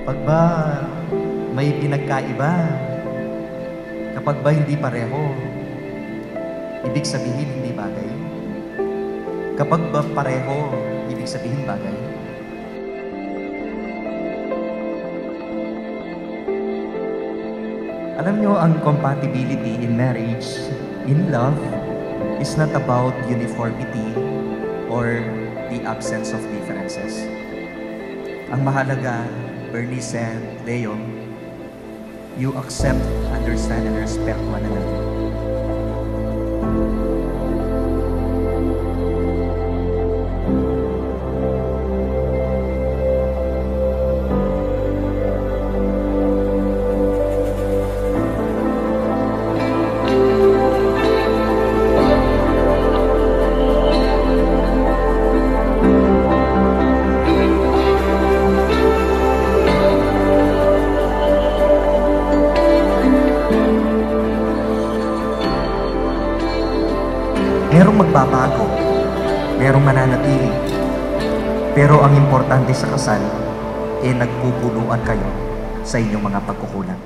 Kapag ba may pinagkaiba, kapag ba hindi pareho, ibig sabihin hindi bagay. Kapag ba pareho, ibig sabihin bagay. Alam nyo, ang compatibility in marriage, in love, is not about uniformity or the absence of differences. Ang mahalaga, Bernice and Leo, you accept, understand, and respect one another. Merong magbabago, merong mananatili. Pero ang importante sa kasal, nagpupunuan kayo sa inyong mga pagkukulang.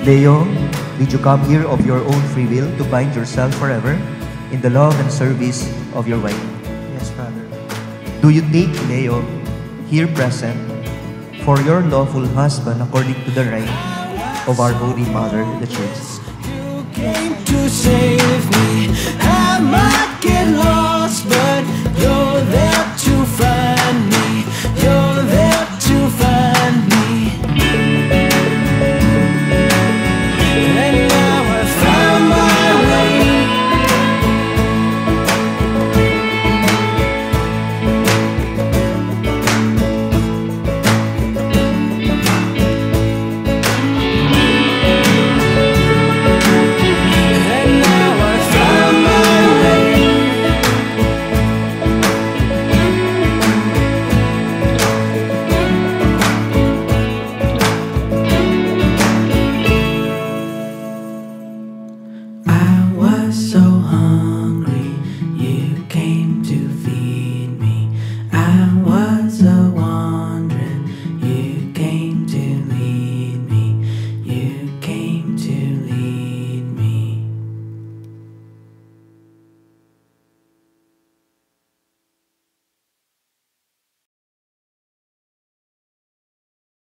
Leo, did you come here of your own free will to bind yourself forever in the love and service of your wife? Yes, Father. Do you take, Leo, here present, for your lawful husband according to the right of our Holy Mother, the Church? You came to save me.